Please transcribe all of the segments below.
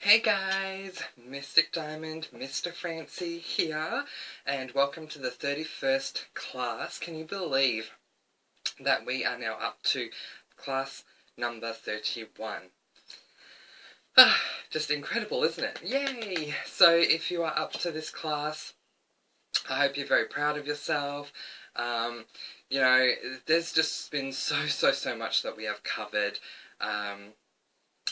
Hey guys, Mystic Diamond, Mr. Fancy here, and welcome to the 31st class. Can you believe that we are now up to class number 31? Just incredible, isn't it? Yay! So if you are up to this class, I hope you're very proud of yourself. You know, there's just been so much that we have covered.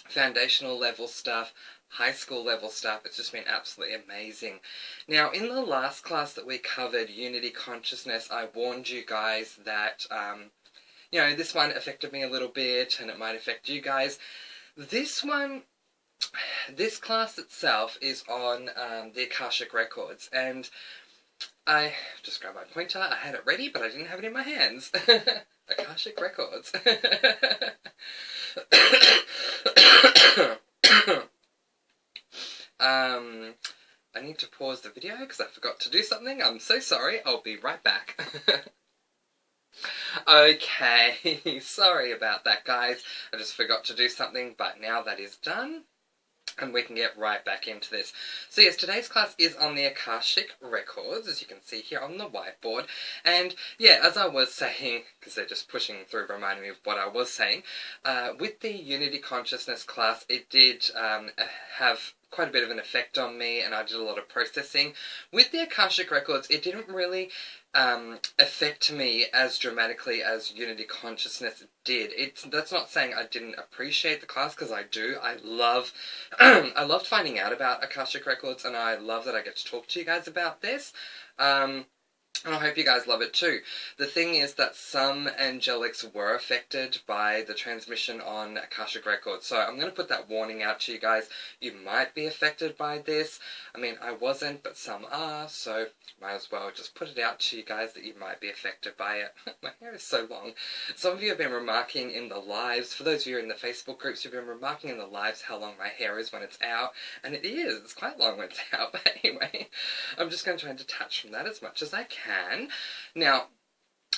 Foundational level stuff, high school level stuff. It's just been absolutely amazing. Now, in the last class that we covered, Unity Consciousness, I warned you guys that, you know, this one affected me a little bit, and it might affect you guys. This class itself is on the Akashic records, and I just grabbed my pointer. I had it ready, but I didn't have it in my hands. Akashic records. I need to pause the video because I forgot to do something. I'm so sorry. I'll be right back. Okay, sorry about that, guys. I just forgot to do something, but now that is done, and we can get right back into this. So yes, today's class is on the Akashic records, as you can see here on the whiteboard. And yeah, as I was saying, because they're just pushing through, reminding me of what I was saying, with the Unity Consciousness class, it did have quite a bit of an effect on me, and I did a lot of processing. With the Akashic records, it didn't really affect me as dramatically as Unity Consciousness did. That's not saying I didn't appreciate the class, because I do. I love I loved finding out about Akashic records, and I love that I get to talk to you guys about this. And I hope you guys love it too. The thing is that some angelics were affected by the transmission on Akashic records. So I'm going to put that warning out to you guys. You might be affected by this. I mean, I wasn't, but some are. So might as well just put it out to you guys that you might be affected by it. My hair is so long. Some of you have been remarking in the lives. For those of you in the Facebook groups, you've been remarking in the lives how long my hair is when it's out. And it is. It's quite long when it's out. But anyway, I'm just going to try and detach from that as much as I can. Now,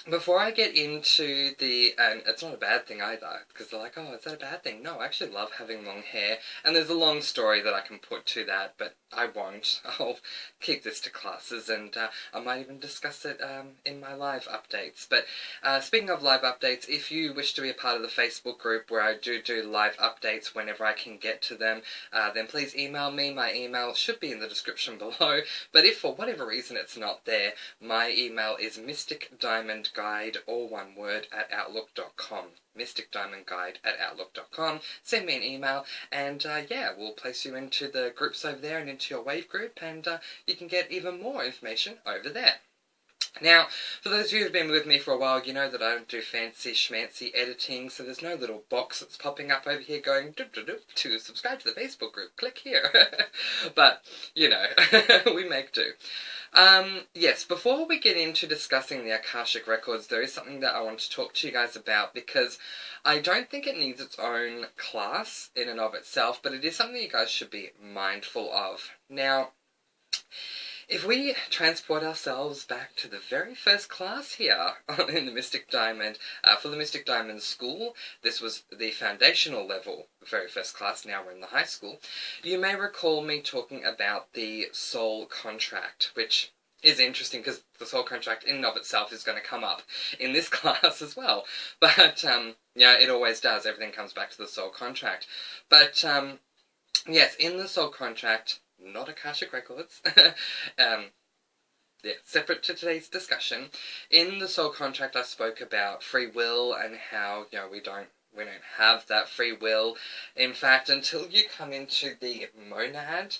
before I get into and it's not a bad thing either, because they're like, oh, is that a bad thing? No, I actually love having long hair, and there's a long story that I can put to that, but I won't. I'll keep this to classes, and I might even discuss it in my live updates. But speaking of live updates, if you wish to be a part of the Facebook group where I do live updates whenever I can get to them, then please email me. My email should be in the description below, but if for whatever reason it's not there, my email is mysticdiamondguide, all one word, @outlook.com. mysticdiamondguide@outlook.com. Send me an email, and yeah, we'll place you into the groups over there and into your wave group, and you can get even more information over there. Now, for those of you who have been with me for a while, you know that I don't do fancy schmancy editing, so there's no little box that's popping up over here going, to subscribe to the Facebook group, click here. But, you know, we make do. Yes, before we get into discussing the Akashic records, there is something that I want to talk to you guys about, because I don't think it needs its own class in and of itself, but it is something you guys should be mindful of. Now, if we transport ourselves back to the very first class here in the Mystic Diamond, for the Mystic Diamond School, this was the foundational level, the very first class. Now we're in the high school. You may recall me talking about the soul contract, which is interesting because the soul contract in and of itself is going to come up in this class as well. But, yeah, it always does. Everything comes back to the soul contract. But, yes, in the soul contract, not Akashic records, yeah, separate to today's discussion. In the soul contract, I spoke about free will and how, you know, we don't have that free will. In fact, until you come into the monad,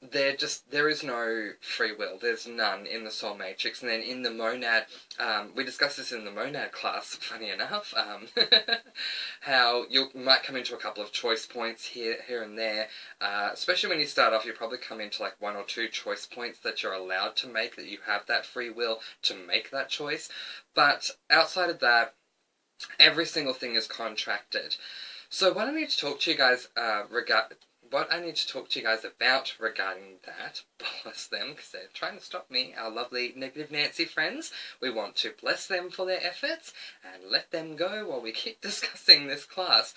there is no free will. There's none in the soul matrix. And then in the monad, we discussed this in the monad class, funny enough, how you might come into a couple of choice points here and there. Especially when you start off, you probably come into like 1 or 2 choice points that you're allowed to make, that you have that free will to make that choice. But outside of that, every single thing is contracted. So what I need to talk to you guys about regarding that, bless them, because they're trying to stop me, our lovely Negative Nancy friends. We want to bless them for their efforts and let them go while we keep discussing this class.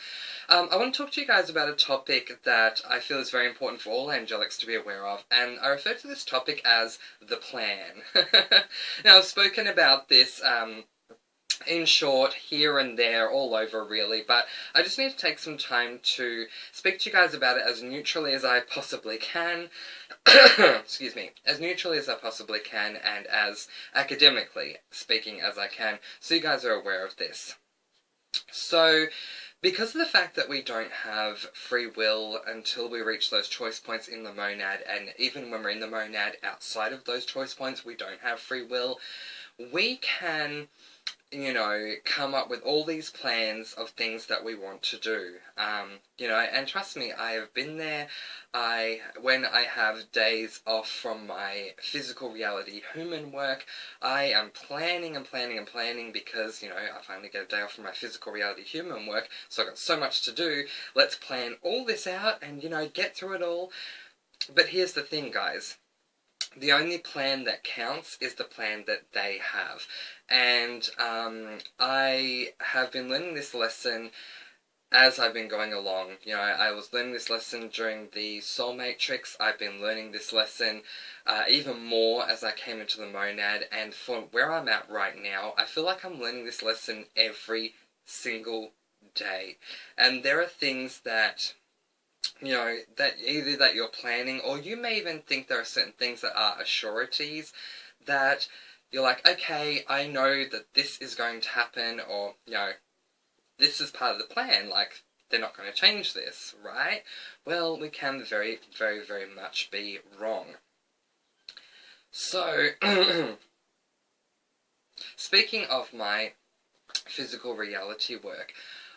I want to talk to you guys about a topic that I feel is very important for all angelics to be aware of, and I refer to this topic as the plan. Now, I've spoken about this in short, here and there, all over really, but I just need to take some time to speak to you guys about it as neutrally as I possibly can, excuse me, as neutrally as I possibly can, and as academically speaking as I can, so you guys are aware of this. So, because of the fact that we don't have free will until we reach those choice points in the monad, and even when we're in the monad outside of those choice points, we don't have free will, we can, you know, come up with all these plans of things that we want to do. You know, and trust me, I have been there. When I have days off from my physical reality human work, I am planning and planning and planning because, you know, I finally get a day off from my physical reality human work, so I've got so much to do. Let's plan all this out and, you know, get through it all. But here's the thing, guys. The only plan that counts is the plan that they have. And I have been learning this lesson as I've been going along. You know, I was learning this lesson during the Soul Matrix. I've been learning this lesson even more as I came into the monad. And for where I'm at right now, I feel like I'm learning this lesson every single day. And there are things that, you know, that either that you're planning, or you may even think there are certain things that are assurities that you're like, okay, I know that this is going to happen, or, you know, this is part of the plan, like, they're not going to change this, right? Well, we can very, very, very much be wrong. So, speaking of my physical reality work,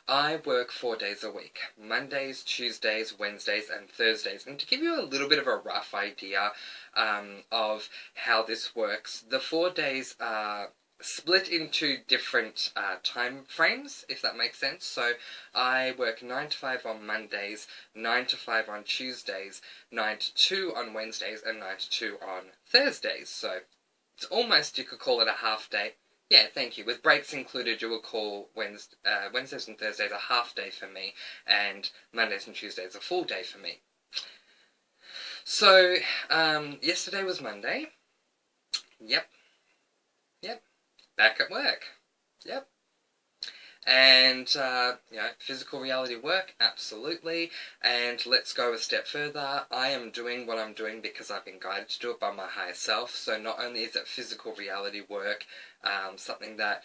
I work 4 days a week, Mondays, Tuesdays, Wednesdays, and Thursdays. And to give you a little bit of a rough idea of how this works, the 4 days are split into different time frames, if that makes sense. So I work 9 to 5 on Mondays, 9 to 5 on Tuesdays, 9 to 2 on Wednesdays, and 9 to 2 on Thursdays. So it's almost, you could call it a half day. Yeah, thank you. With breaks included, you will call Wednesdays and Thursdays a half day for me, and Mondays and Tuesdays a full day for me. So, yesterday was Monday. Yep. Back at work. Yep. And, you know, physical reality work, absolutely. And let's go a step further. I am doing what I'm doing because I've been guided to do it by my higher self. So not only is it physical reality work, something that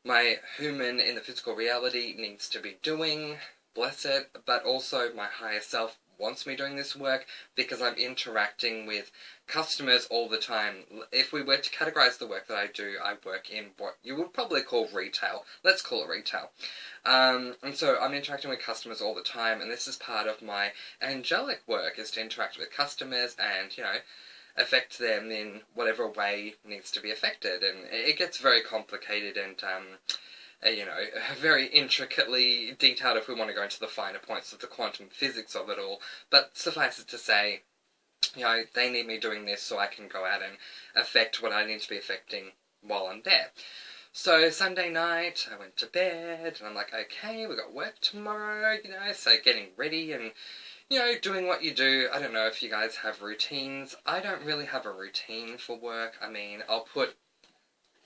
my human in the physical reality needs to be doing, bless it, but also my higher self wants me doing this work because I'm interacting with customers all the time. If we were to categorize the work that I do, I work in what you would probably call retail. Let's call it retail. And so I'm interacting with customers all the time, and this is part of my angelic work, is to interact with customers and, you know, affect them in whatever way needs to be affected. And it gets very complicated and, you know, very intricately detailed if we want to go into the finer points of the quantum physics of it all. But suffice it to say, you know, they need me doing this so I can go out and affect what I need to be affecting while I'm there. So Sunday night, I went to bed, and I'm like, okay, we've got work tomorrow, you know, so getting ready and, you know, doing what you do. I don't know if you guys have routines. I don't really have a routine for work. I mean, I'll put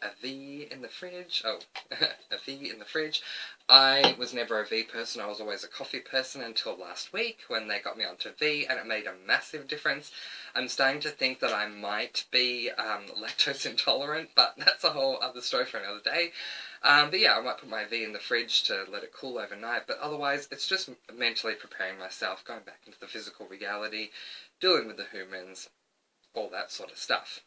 a V in the fridge. Oh, a V in the fridge. I was never a V person. I was always a coffee person until last week when they got me onto V, and it made a massive difference. I'm starting to think that I might be lactose intolerant, but that's a whole other story for another day. But yeah, I might put my V in the fridge to let it cool overnight, but otherwise it's just mentally preparing myself, going back into the physical reality, dealing with the humans, all that sort of stuff.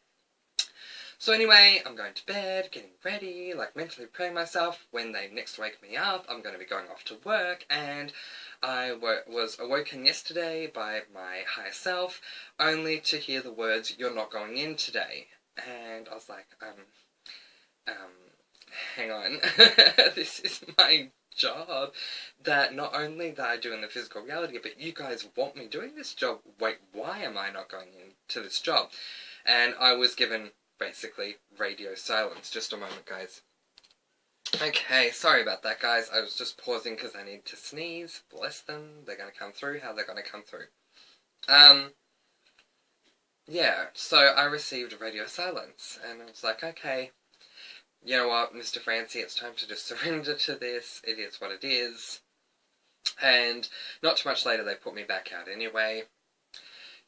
So anyway, I'm going to bed, getting ready, like mentally preparing myself. When they next wake me up, I'm going to be going off to work, and I was awoken yesterday by my higher self, only to hear the words, "You're not going in today." And I was like, hang on, this is my job that not only that I do in the physical reality, but you guys want me doing this job. Wait, why am I not going into this job? And I was given, basically, radio silence. Just a moment, guys. Okay, sorry about that, guys. I was just pausing because I need to sneeze. Bless them. They're going to come through. How they're going to come through. Yeah, so I received radio silence, and I was like, okay, you know what, Mr. Francie, it's time to just surrender to this. It is what it is. And not too much later, they put me back out anyway.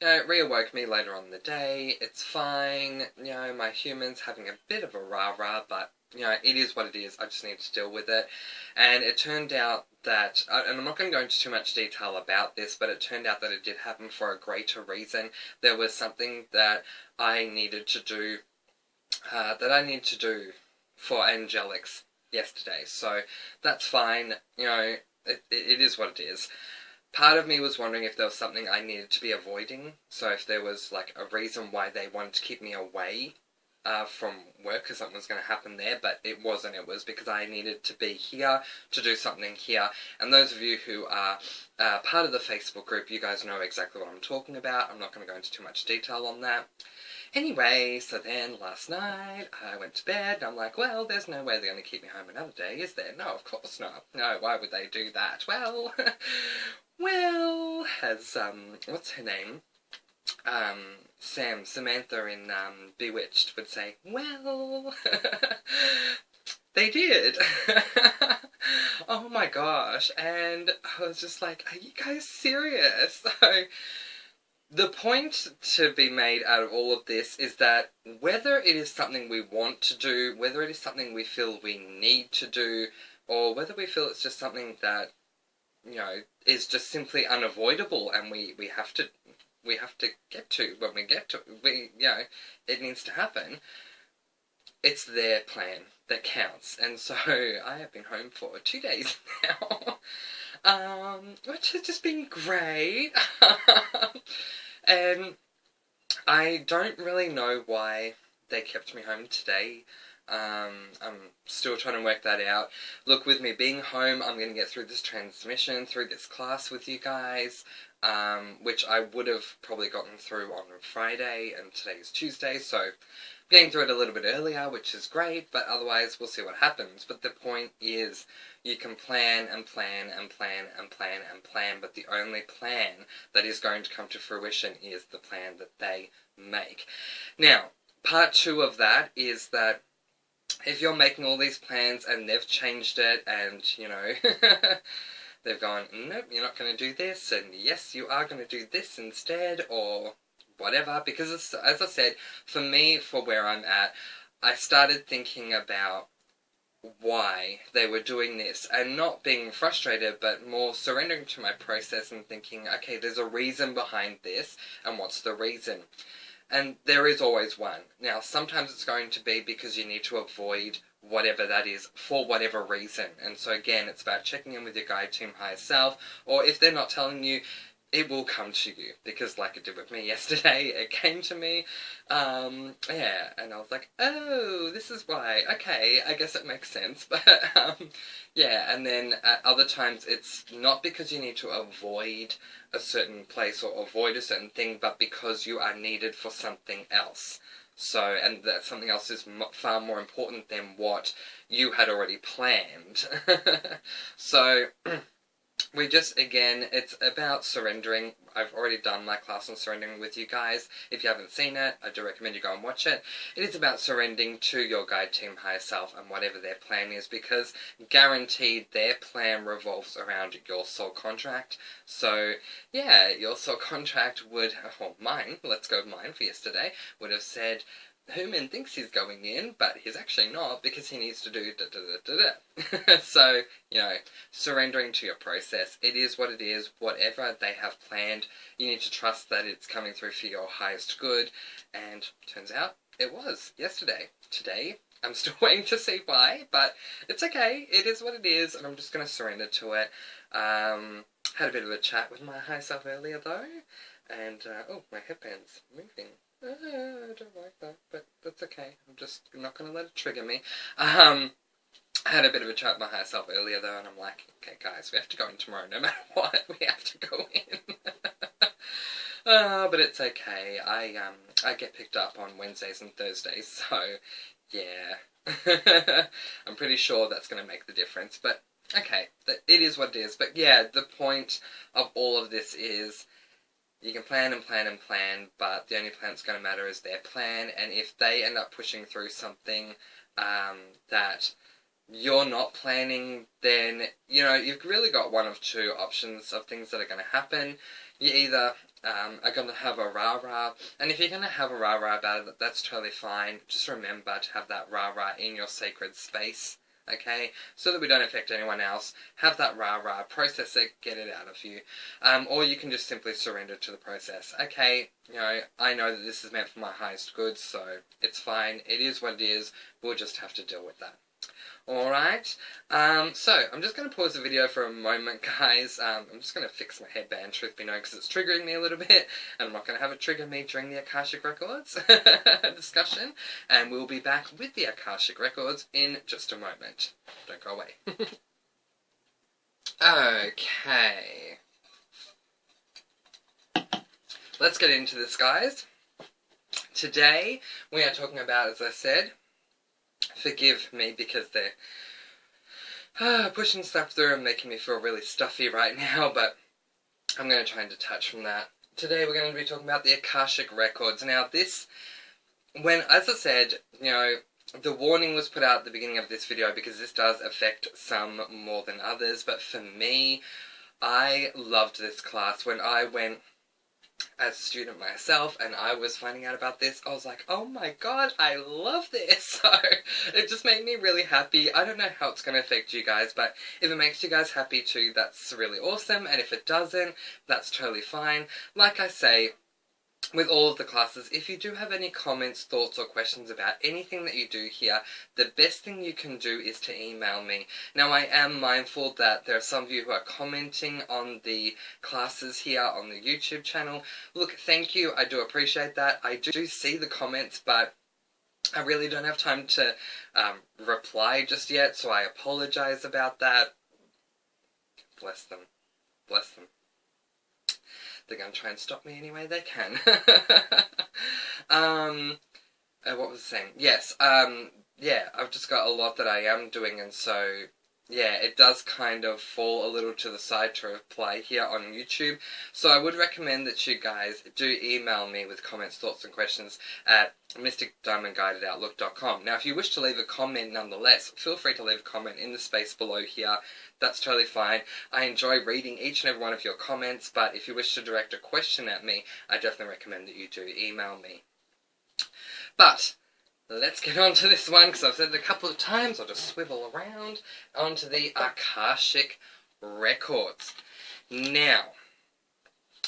You know, it reawoke me later on in the day. It's fine. You know, my human's having a bit of a rah-rah, but, you know, it is what it is. I just need to deal with it. And it turned out that, and I'm not going to go into too much detail about this, but it turned out that it did happen for a greater reason. There was something that I needed to do, for angelics yesterday. So that's fine. You know, it is what it is. Part of me was wondering if there was something I needed to be avoiding. So if there was, like, a reason why they wanted to keep me away from work, because something was going to happen there, but it wasn't. It was because I needed to be here to do something here. And those of you who are part of the Facebook group, you guys know exactly what I'm talking about. I'm not going to go into too much detail on that. Anyway, so then last night I went to bed and I'm like, well, there's no way they're going to keep me home another day, is there? No, of course not. No, why would they do that? Well, well, as, what's her name? Samantha in, Bewitched would say, well, they did. Oh my gosh, and I was just like, are you guys serious? So, the point to be made out of all of this is that whether it is something we want to do, whether it is something we feel we need to do, or whether we feel it's just something that, you know, is just simply unavoidable and we have to get to when we get to, you know, it needs to happen. It's their plan that counts. And so I have been home for 2 days now, which has just been great. And I don't really know why they kept me home today. I'm still trying to work that out. Look, with me being home, I'm going to get through this transmission, through this class with you guys, which I would have probably gotten through on Friday, and today is Tuesday, so getting through it a little bit earlier, which is great, but otherwise we'll see what happens. But the point is, you can plan and plan and plan and plan and plan, but the only plan that is going to come to fruition is the plan that they make. Now, part 2 of that is that if you're making all these plans and they've changed it and, you know, they've gone, nope, you're not going to do this, and yes, you are going to do this instead, or whatever, because as I said, for me, for where I'm at, I started thinking about why they were doing this, and not being frustrated, but more surrendering to my process and thinking, okay, there's a reason behind this, and what's the reason? And there is always one. Now, sometimes it's going to be because you need to avoid whatever that is, for whatever reason. And so again, it's about checking in with your guide team higher self, or if they're not telling you, it will come to you, because like it did with me yesterday, it came to me, yeah, and I was like, oh, this is why, okay, I guess it makes sense, but, yeah, and then at other times, it's not because you need to avoid a certain place or avoid a certain thing, but because you are needed for something else. So, and that something else is far more important than what you had already planned. So, we just, again, it's about surrendering. I've already done my class on surrendering with you guys. If you haven't seen it, I do recommend you go and watch it. It is about surrendering to your guide team higher self and whatever their plan is, because guaranteed their plan revolves around your soul contract. So, yeah, your soul contract would, or mine, let's go with mine for yesterday, would have said, Human thinks he's going in, but he's actually not, because he needs to do da-da-da-da-da. So, you know, surrendering to your process. It is what it is. Whatever they have planned, you need to trust that it's coming through for your highest good. And turns out it was yesterday. Today, I'm still waiting to see why, but it's okay. It is what it is, and I'm just going to surrender to it. Had a bit of a chat with my high self earlier, though, and, oh, my headband's moving. I don't like that, but that's okay. I'm just not going to let it trigger me. I had a bit of a chat with my higher self earlier though, and I'm like, okay guys, we have to go in tomorrow no matter what, we have to go in. But it's okay. I get picked up on Wednesdays and Thursdays, so yeah. I'm pretty sure that's going to make the difference, but okay, it is what it is. But yeah, the point of all of this is you can plan and plan and plan, but the only plan that's going to matter is their plan, and if they end up pushing through something that you're not planning, then, you know, you've really got one of two options of things that are going to happen. You either are going to have a rah-rah, and if you're going to have a rah-rah about it, that's totally fine. Just remember to have that rah-rah in your sacred space, okay? So that we don't affect anyone else. Have that rah-rah, process it, get it out of you. Or you can just simply surrender to the process. Okay, you know, I know that this is meant for my highest good, so it's fine. It is what it is. We'll just have to deal with that. Alright, so I'm just going to pause the video for a moment, guys. I'm just going to fix my headband, truth be known, because it's triggering me a little bit, and I'm not going to have it trigger me during the Akashic Records discussion, and we'll be back with the Akashic Records in just a moment. Don't go away. Okay. Let's get into this, guys. Today, we are talking about, as I said, forgive me because they're pushing stuff through and making me feel really stuffy right now, but I'm going to try and detach from that. Today we're going to be talking about the Akashic Records. Now this, as I said, you know, the warning was put out at the beginning of this video because this does affect some more than others, but for me, I loved this class. When I went as a student myself and I was finding out about this, I was like, oh my god, I love this. So it just made me really happy. I don't know how it's going to affect you guys, but if it makes you guys happy too, that's really awesome, and if it doesn't, that's totally fine. Like I say, with all of the classes, if you do have any comments, thoughts, or questions about anything that you do here, the best thing you can do is to email me. Now, I am mindful that there are some of you who are commenting on the classes here on the YouTube channel. Look, thank you, I do appreciate that. I do see the comments, but I really don't have time to reply just yet, so I apologize about that. Bless them. Bless them. They're going to try and stop me any way they can. What was I saying? Yes, yeah, I've just got a lot that I am doing, and so, yeah, it does kind of fall a little to the side to reply here on YouTube. So I would recommend that you guys do email me with comments, thoughts, and questions at mysticdiamondguide@outlook.com. Now, if you wish to leave a comment nonetheless, feel free to leave a comment in the space below here. That's totally fine. I enjoy reading each and every one of your comments, but if you wish to direct a question at me, I definitely recommend that you do email me. But let's get on to this one, because I've said it a couple of times. I'll just swivel around onto the Akashic Records. Now,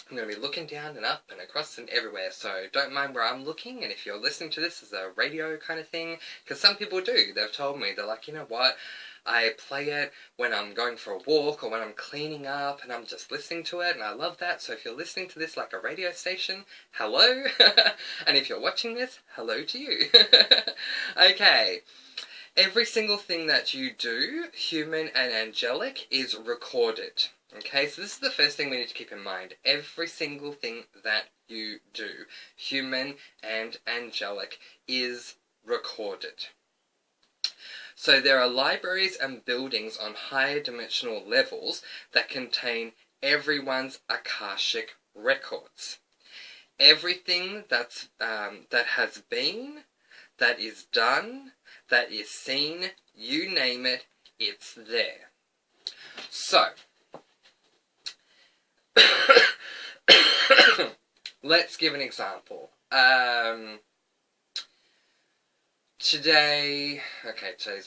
I'm going to be looking down and up and across and everywhere, so don't mind where I'm looking, and if you're listening to this as a radio kind of thing, because some people do, they've told me, they're like, you know what, I play it when I'm going for a walk or when I'm cleaning up and I'm just listening to it, and I love that. So if you're listening to this like a radio station, hello. And if you're watching this, hello to you. Okay. Every single thing that you do, human and angelic, is recorded. Okay, so this is the first thing we need to keep in mind. Every single thing that you do, human and angelic, is recorded. So there are libraries and buildings on higher dimensional levels that contain everyone's Akashic records. Everything that has been, that is done, that is seen, you name it, it's there. So, let's give an example. Today's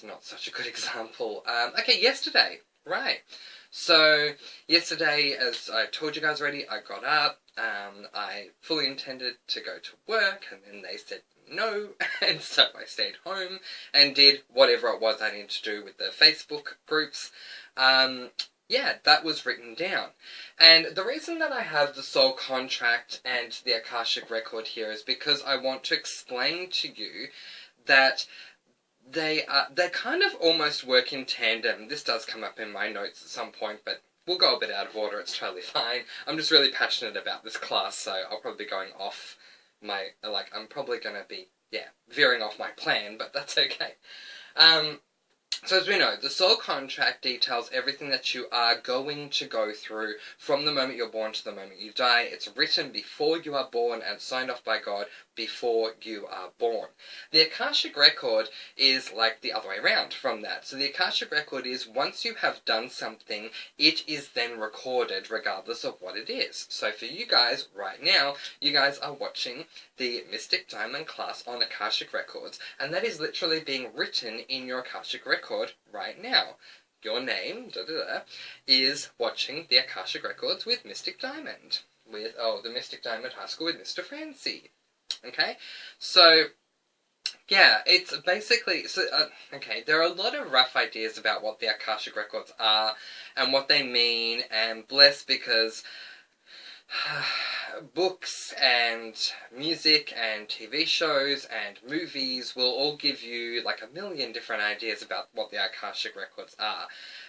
not such a good example. Okay, yesterday, right. So, yesterday, as I told you guys already, I got up, I fully intended to go to work, and then they said no, and so I stayed home and did whatever it was I needed to do with the Facebook groups. Yeah, that was written down. And the reason that I have the soul contract and the Akashic record here is because I want to explain to you that they kind of almost work in tandem. This does come up in my notes at some point, but we'll go a bit out of order. It's totally fine. I'm just really passionate about this class, so I'll probably be going off my, like, I'm probably going to be, yeah, veering off my plan, but that's okay. So as we know, the soul contract details everything that you are going to go through from the moment you're born to the moment you die. It's written before you are born and signed off by God before you are born. The Akashic record is like the other way around from that. So the Akashic record is once you have done something, it is then recorded regardless of what it is. So for you guys right now, you guys are watching the Mystic Diamond class on Akashic records, and that is literally being written in your Akashic record right now. Your name, is watching the Akashic records with Mystic Diamond. With, the Mystic Diamond High School with Mr. Francie. Okay? So, yeah, it's basically, okay, there are a lot of rough ideas about what the Akashic records are and what they mean, and bless, because books and music and TV shows and movies will all give you like a million different ideas about what the Akashic records are.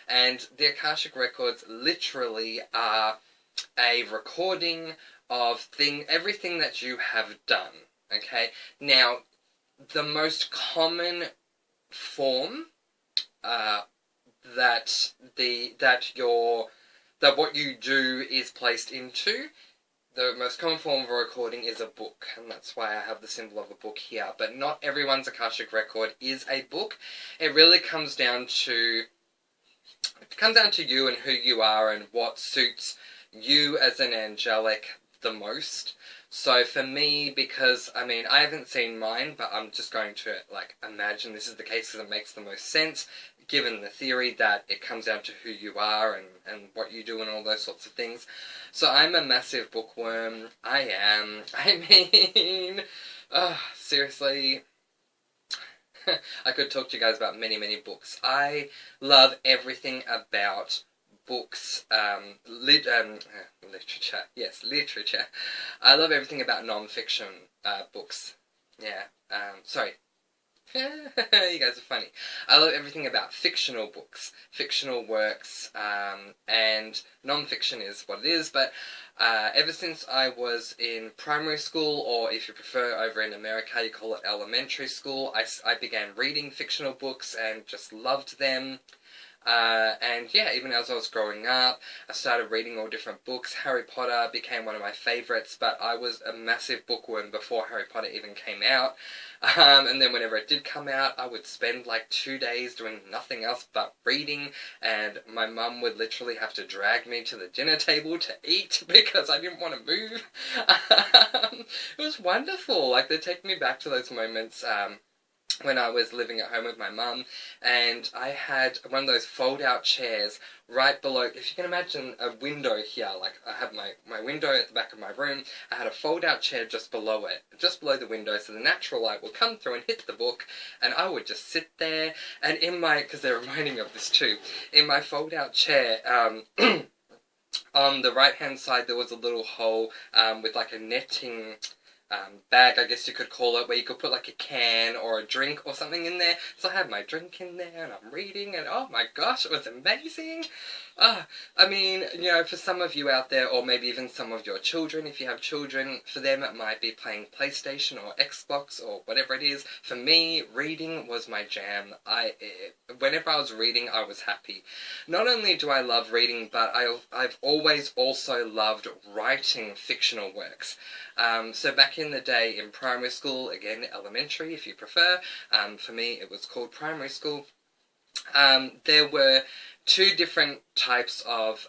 And the Akashic records literally are a recording of everything that you have done. Okay? Now, the most common form that what you do is placed into, the most common form of a recording is a book, and that's why I have the symbol of a book here. But not everyone's Akashic record is a book. It really comes down to you and who you are and what suits you as an angelic the most. So for me, because, I mean, I haven't seen mine, but I'm just going to, like, imagine this is the case because it makes the most sense, given the theory that it comes down to who you are and what you do and all those sorts of things. So I'm a massive bookworm. I am. I mean, seriously, I could talk to you guys about many, many books. I love everything about books, literature. Yes, literature. I love everything about non-fiction books. Yeah. Sorry. You guys are funny. I love everything about fictional books, fictional works, and non-fiction is what it is, but ever since I was in primary school, or if you prefer over in America you call it elementary school, I began reading fictional books and just loved them. And yeah, even as I was growing up, I started reading all different books. Harry Potter became one of my favourites, but I was a massive bookworm before Harry Potter even came out. And then whenever it did come out, I would spend like 2 days doing nothing else but reading, and my mum would literally have to drag me to the dinner table to eat because I didn't want to move. It was wonderful. Like, they take me back to those moments, when I was living at home with my mum, and I had one of those fold-out chairs right below, if you can imagine a window here, like I have my window at the back of my room, I had a fold-out chair just below it, just below the window, so the natural light would come through and hit the book, and I would just sit there, and because they're reminding me of this too, in my fold-out chair, on the right-hand side there was a little hole with like a netting bag, I guess you could call it, where you could put like a can or a drink or something in there. So I had my drink in there and I'm reading, and oh my gosh, it was amazing. I mean, you know, for some of you out there, or maybe even some of your children, if you have children, for them it might be playing PlayStation or Xbox or whatever it is. For me, reading was my jam. Whenever I was reading, I was happy. Not only do I love reading, but I've always also loved writing fictional works. So back in the day in primary school, again, elementary if you prefer, for me it was called primary school, there were 2 different types of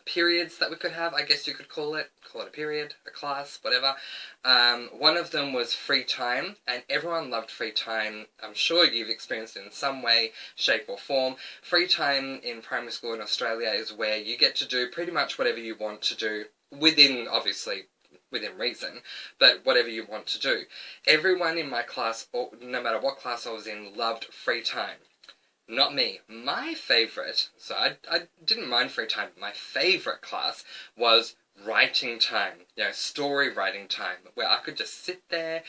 periods that we could have, I guess you could call it a period, a class, whatever. One of them was free time, and everyone loved free time. I'm sure you've experienced it in some way, shape or form. Free time in primary school in Australia is where you get to do pretty much whatever you want to do, within reason, but whatever you want to do. Everyone in my class, or no matter what class I was in, loved free time. Not me. My favourite, so I didn't mind free time, my favourite class was writing time. You know, story writing time, where I could just sit there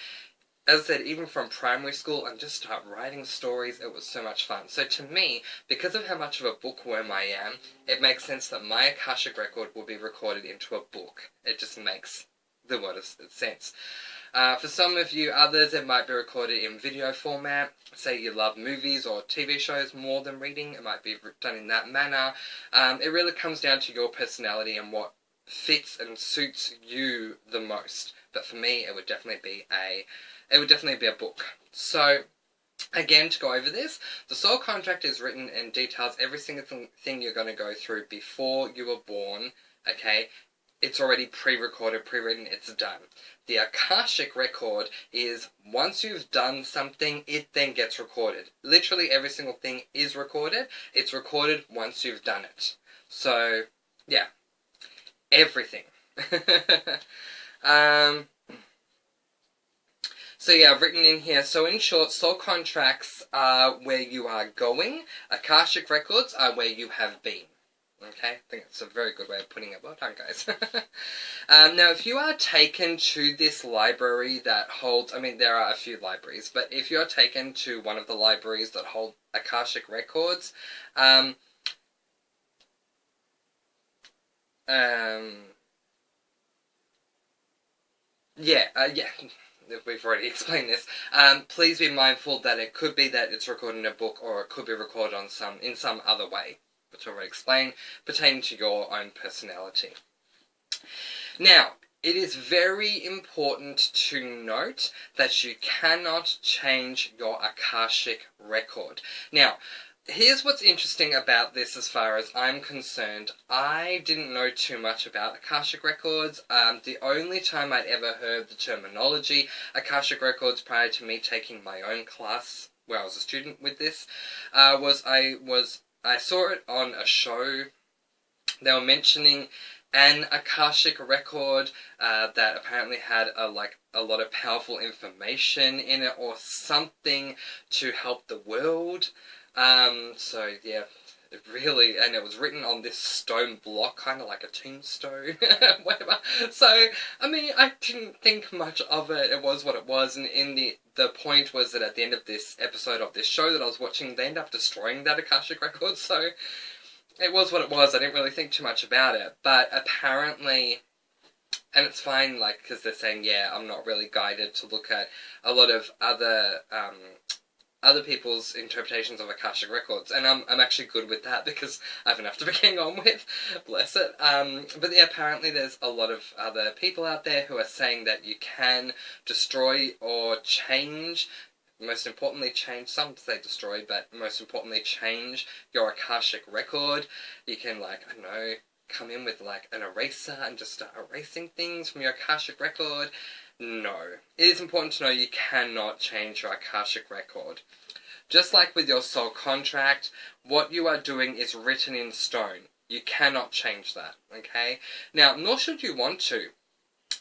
as I said, even from primary school, and just start writing stories, it was so much fun. So to me, because of how much of a bookworm I am, it makes sense that my Akashic record will be recorded into a book. It just makes the wordest sense. For some of you others, it might be recorded in video format. Say you love movies or TV shows more than reading, it might be done in that manner. It really comes down to your personality and what fits and suits you the most. But for me, it would definitely be a book. So, again, to go over this, the soul contract is written and details every single thing you're going to go through before you were born, okay? It's already pre-recorded, pre-written, it's done. The Akashic record is, once you've done something, it then gets recorded. Literally every single thing is recorded. It's recorded once you've done it. So, yeah. Everything. So yeah, I've written in here, so in short, soul contracts are where you are going. Akashic records are where you have been. Okay, I think that's a very good way of putting it. Well done, guys. Now, if you are taken to this library that holds, I mean, there are a few libraries, but if you are taken to one of the libraries that hold Akashic records, we've already explained this. Please be mindful that it could be that it's recorded in a book, or it could be recorded on in some other way, which I've already explained, pertaining to your own personality. Now, it is very important to note that you cannot change your Akashic record. Now, here's what's interesting about this as far as I'm concerned. I didn't know too much about Akashic records. The only time I'd ever heard the terminology Akashic records prior to me taking my own class, where I was a student with this, I saw it on a show. They were mentioning an Akashic record that apparently had a lot of powerful information in it, or something to help the world. So yeah, it really, and it was written on this stone block, kind of like a tombstone, whatever. So, I mean, I didn't think much of it. It was what it was, and the point was that at the end of this episode of this show that I was watching, they ended up destroying that Akashic record, so it was what it was. I didn't really think too much about it, but apparently, and it's fine, like, because they're saying, yeah, I'm not really guided to look at a lot of other people's interpretations of Akashic records, and I'm actually good with that because I have enough to be getting on with, bless it. But yeah, apparently there's a lot of other people out there who are saying that you can destroy or change, most importantly change, some say destroy, but most importantly change your Akashic record. You can, like, I don't know, come in with like an eraser and just start erasing things from your Akashic record. No. It is important to know you cannot change your Akashic record. Just like with your soul contract, what you are doing is written in stone. You cannot change that, okay? Now, nor should you want to.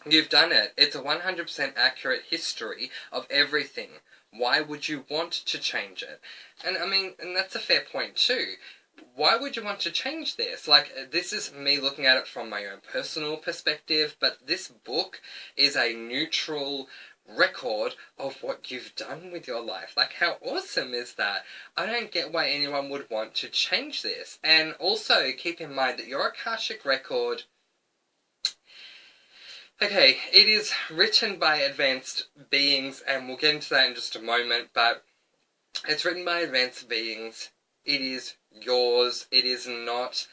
You've done it. It's a 100% accurate history of everything. Why would you want to change it? And I mean, and that's a fair point too. Why would you want to change this? Like, this is me looking at it from my own personal perspective, but this book is a neutral record of what you've done with your life. Like, how awesome is that? I don't get why anyone would want to change this. And also, keep in mind that your Akashic record, okay, it is written by advanced beings, and we'll get into that in just a moment, but it's written by advanced beings. It is yours. It is not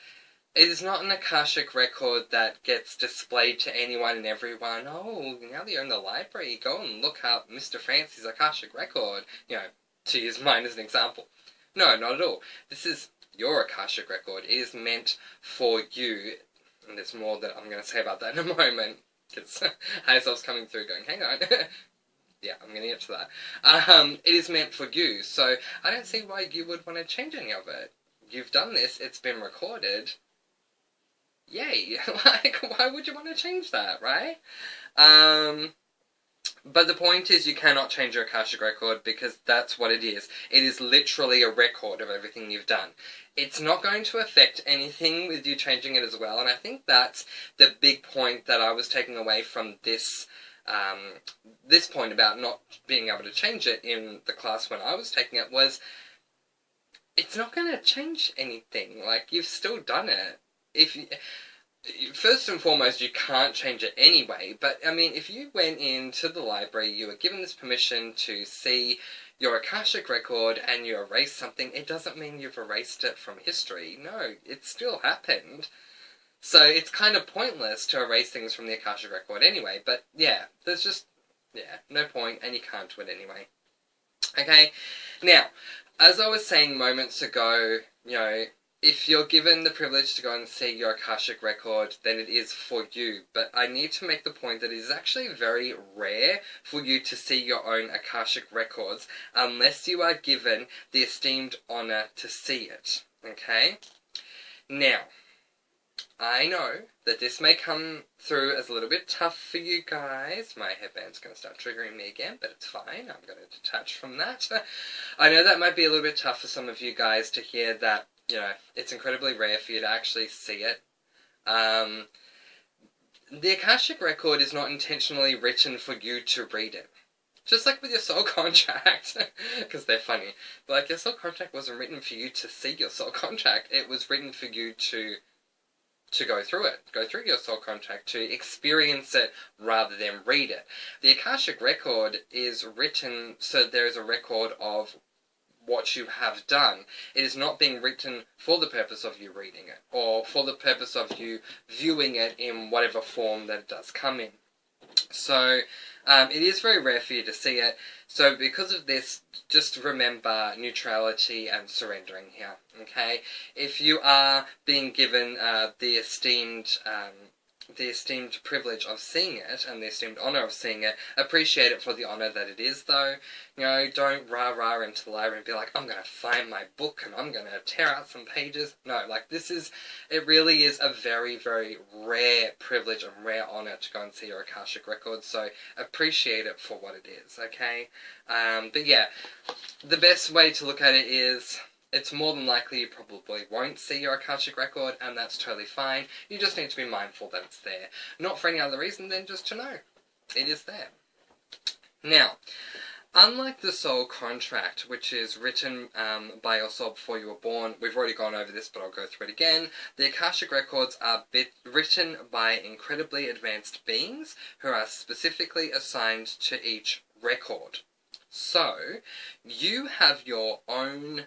an Akashic record that gets displayed to anyone and everyone. Oh, now that you're in the library, go and look up Mr. Fancy's Akashic record. You know, to use mine as an example. No, not at all. This is your Akashic record. It is meant for you. And there's more that I'm going to say about that in a moment. Because Hazel's coming through going, hang on. Yeah, I'm going to get to that. It is meant for you. So I don't see why you would want to change any of it. You've done this. It's been recorded. Yay. Like, why would you want to change that, right? But the point is you cannot change your Akashic record because that's what it is. It is literally a record of everything you've done. It's not going to affect anything with you changing it as well, and I think that's the big point that I was taking away from this this point about not being able to change it in the class when I was taking it was, it's not going to change anything. Like, you've still done it. If you, first and foremost, you can't change it anyway, but, I mean, if you went into the library, you were given this permission to see your Akashic record and you erase something, it doesn't mean you've erased it from history. No, it still happened. So it's kind of pointless to erase things from the Akashic record anyway, but yeah, there's just, yeah, no point, and you can't do it anyway. Okay, now, as I was saying moments ago, you know, if you're given the privilege to go and see your Akashic record, then it is for you. But I need to make the point that it is actually very rare for you to see your own Akashic records unless you are given the esteemed honour to see it. Okay? Now, I know that this may come through as a little bit tough for you guys. My headband's going to start triggering me again, but it's fine. I'm going to detach from that. I know that might be a little bit tough for some of you guys to hear that, you know, it's incredibly rare for you to actually see it. The Akashic record is not intentionally written for you to read it. Just like with your soul contract, because they're funny. But like, your soul contract wasn't written for you to see your soul contract. It was written for you to go through it. Go through your soul contract, to experience it rather than read it. The Akashic record is written so there is a record of what you have done. It is not being written for the purpose of you reading it, or for the purpose of you viewing it in whatever form that it does come in. So, it is very rare for you to see it. So because of this, just remember neutrality and surrendering here, okay? If you are being given the esteemed privilege of seeing it, and the esteemed honour of seeing it, appreciate it for the honour that it is, though. You know, don't rah-rah into the library and be like, I'm going to find my book and I'm going to tear out some pages. No, like, it really is a very, very rare privilege and rare honour to go and see your Akashic record, so appreciate it for what it is, okay? But yeah, the best way to look at it is, it's more than likely you probably won't see your Akashic record, and that's totally fine. You just need to be mindful that it's there. Not for any other reason than just to know. It is there. Now, unlike the soul contract, which is written by your soul before you were born, we've already gone over this, but I'll go through it again. The Akashic records are written by incredibly advanced beings who are specifically assigned to each record. So, you have your own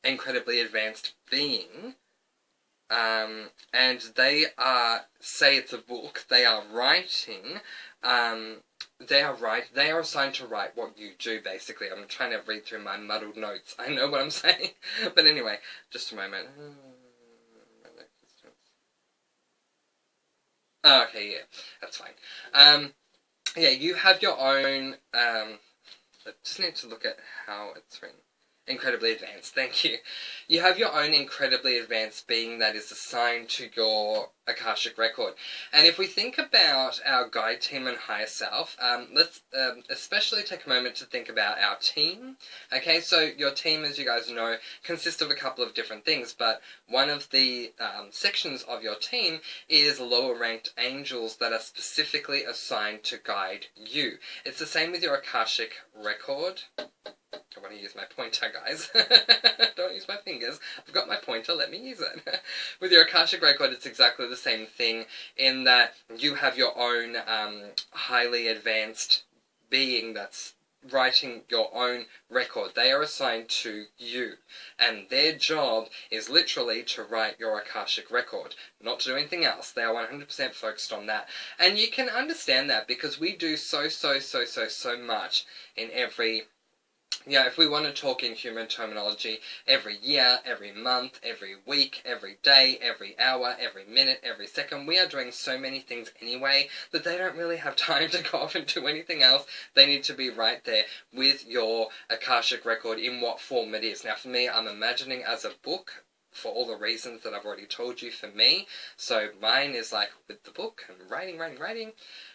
incredibly advanced being, and they are, say it's a book, they are writing, they are assigned to write what you do, basically. I'm trying to read through my muddled notes. I know what I'm saying. But anyway, just a moment. Oh, okay, yeah, that's fine. Yeah, you have your own, I just need to look at how it's written. Incredibly advanced, thank you. You have your own incredibly advanced being that is assigned to your Akashic record. And if we think about our guide team and higher self, let's especially take a moment to think about our team. Okay, so your team, as you guys know, consists of a couple of different things, but one of the sections of your team is lower ranked angels that are specifically assigned to guide you. It's the same with your Akashic record. I want to use my pointer, guys. Don't use my fingers. I've got my pointer, let me use it. With your Akashic record, it's exactly the same thing in that you have your own highly advanced being that's writing your own record. They are assigned to you, and their job is literally to write your Akashic record, not to do anything else. They are 100% focused on that, and you can understand that because we do so much in every... Yeah, if we want to talk in human terminology, every year, every month, every week, every day, every hour, every minute, every second, we are doing so many things anyway that they don't really have time to go off and do anything else. They need to be right there with your Akashic record in what form it is. Now for me, I'm imagining as a book, for all the reasons that I've already told you for me. So mine is like with the book and writing.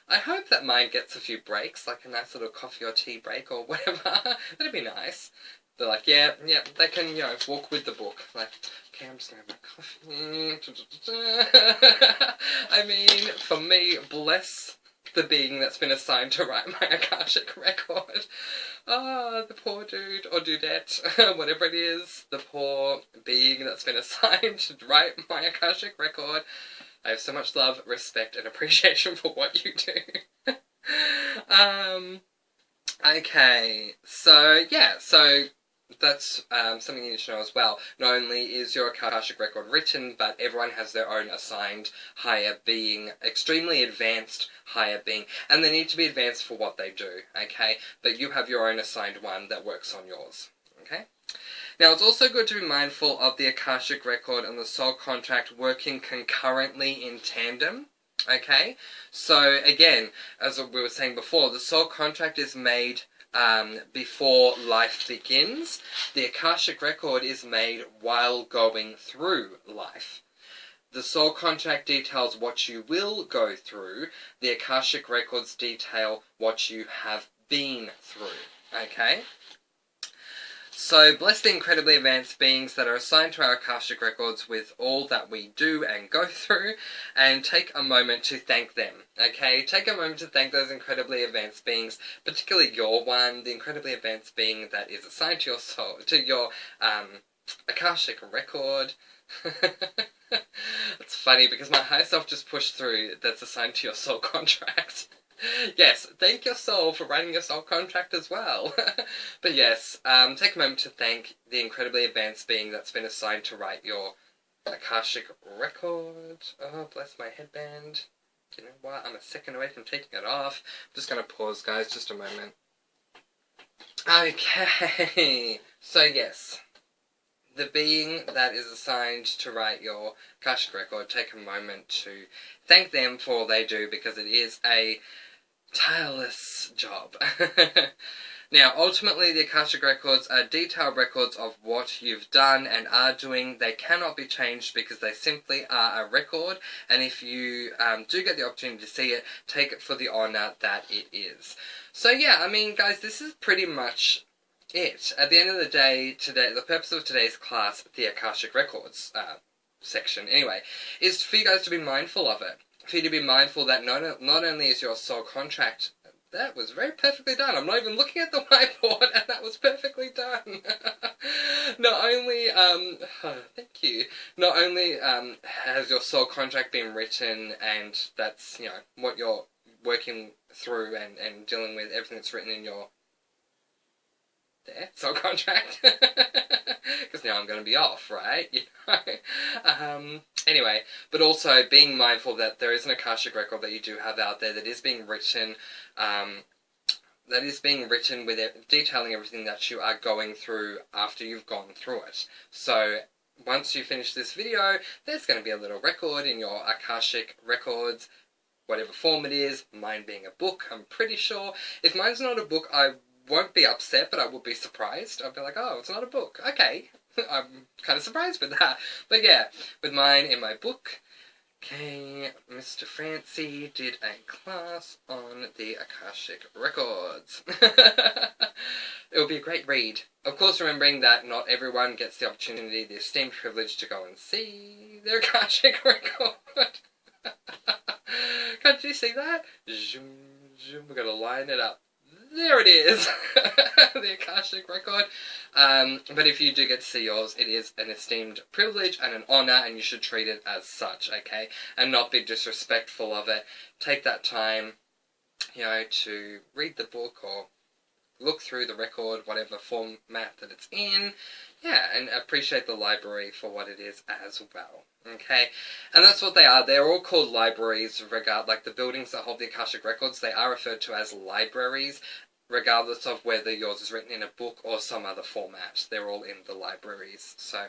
I hope that mine gets a few breaks, like a nice little coffee or tea break or whatever. That'd be nice. they're like, yeah, they can, you know, walk with the book. Like, okay, I'm just gonna have my coffee. I mean, for me, bless the being that's been assigned to write my Akashic record. Ah, the poor dude, or dudette, whatever it is, the poor being that's been assigned to write my Akashic record. I have so much love, respect, and appreciation for what you do. Okay, so, yeah, so that's something you need to know as well. Not only is your Akashic record written, but everyone has their own assigned higher being, extremely advanced higher being, and they need to be advanced for what they do, okay? But you have your own assigned one that works on yours, okay? Now, it's also good to be mindful of the Akashic record and the soul contract working concurrently in tandem. Okay, so again, as we were saying before, the soul contract is made before life begins. The Akashic record is made while going through life. The soul contract details what you will go through. The Akashic records detail what you have been through. Okay? So, bless the incredibly advanced beings that are assigned to our Akashic records with all that we do and go through, and take a moment to thank them, okay? Take a moment to thank those incredibly advanced beings, particularly your one, the incredibly advanced being that is assigned to your soul, to your Akashic record. It's funny because my high self just pushed through that's assigned to your soul contract. Yes, thank your soul for writing your soul contract as well. But yes, take a moment to thank the incredibly advanced being that's been assigned to write your Akashic record. Oh, bless my headband. You know what? I'm a second away from taking it off. I'm just going to pause, guys, just a moment. Okay, so yes. The being that is assigned to write your Akashic record, take a moment to thank them for all they do, because it is a tireless job. Now, ultimately, the Akashic records are detailed records of what you've done and are doing. They cannot be changed because they simply are a record, and if you do get the opportunity to see it, take it for the honour that it is. So yeah, I mean, guys, this is pretty much it. At the end of the day, today, the purpose of today's class, the Akashic records section anyway, is for you guys to be mindful of it. For you to be mindful that not only is your soul contract, that was very perfectly done. I'm not even looking at the whiteboard, and that was perfectly done. Not only, thank you. Not only has your soul contract been written, and that's, you know, what you're working through and dealing with, everything that's written in your soul contract. Because now I'm going to be off, right? You know? Anyway, but also being mindful that there is an Akashic record that you do have out there that is being written, with it, detailing everything that you are going through after you've gone through it. So once you finish this video, there's going to be a little record in your Akashic records, whatever form it is, mine being a book, I'm pretty sure. If mine's not a book, I won't be upset, but I will be surprised. I'll be like, oh, it's not a book. Okay. I'm kind of surprised with that. But yeah, with mine in my book. Okay, Mr. Francie did a class on the Akashic records. It will be a great read. Of course, remembering that not everyone gets the opportunity, the esteemed privilege to go and see their Akashic record. Can't you see that? Zoom, zoom. We're going to line it up. There it is, the Akashic record. But if you do get to see yours, it is an esteemed privilege and an honour, and you should treat it as such, okay? And not be disrespectful of it. Take that time, you know, to read the book or look through the record, whatever format that it's in. Yeah, and appreciate the library for what it is as well. Okay, and that's what they are. They're all called libraries, like the buildings that hold the Akashic records, they are referred to as libraries, regardless of whether yours is written in a book or some other format. They're all in the libraries. So,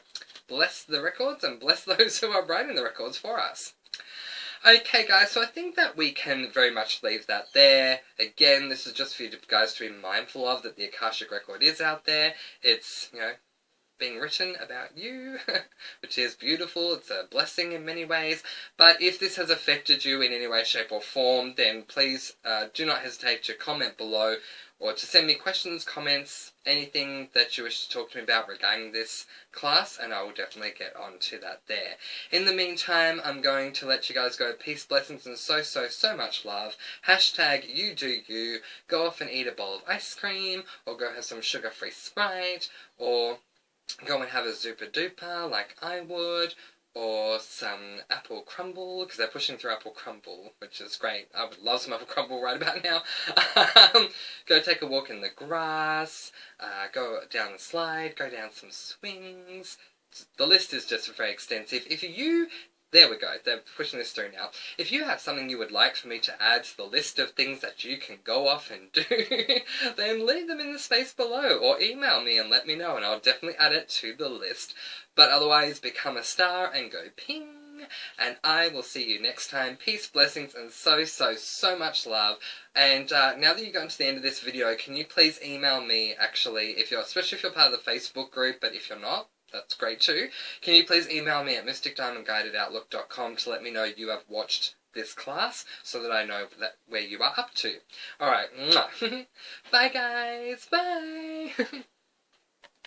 bless the records and bless those who are writing the records for us. Okay, guys, so I think that we can very much leave that there. Again, this is just for you guys to be mindful of, that the Akashic record is out there. It's, you know, being written about you, which is beautiful. It's a blessing in many ways. But if this has affected you in any way, shape or form, then please do not hesitate to comment below or to send me questions, comments, anything that you wish to talk to me about regarding this class, and I will definitely get on to that there. In the meantime, I'm going to let you guys go. Peace, blessings, and so much love. Hashtag you do you. Go off and eat a bowl of ice cream, or go have some sugar-free Sprite, or go and have a Zupa Duper like I would, or some apple crumble, because they're pushing through apple crumble, which is great. I would love some apple crumble right about now. Go take a walk in the grass, go down the slide, go down some swings. The list is just very extensive. There we go, they're pushing this through now. If you have something you would like for me to add to the list of things that you can go off and do, then leave them in the space below, or email me and let me know, and I'll definitely add it to the list. But otherwise, become a star and go ping, and I will see you next time. Peace, blessings, and so much love. And now that you've gotten to the end of this video, can you please email me, actually, especially if you're part of the Facebook group, but if you're not, that's great too. Can you please email me at mysticdiamondguide@outlook.com to let me know you have watched this class, so that I know where you are up to. Alright, bye guys, bye!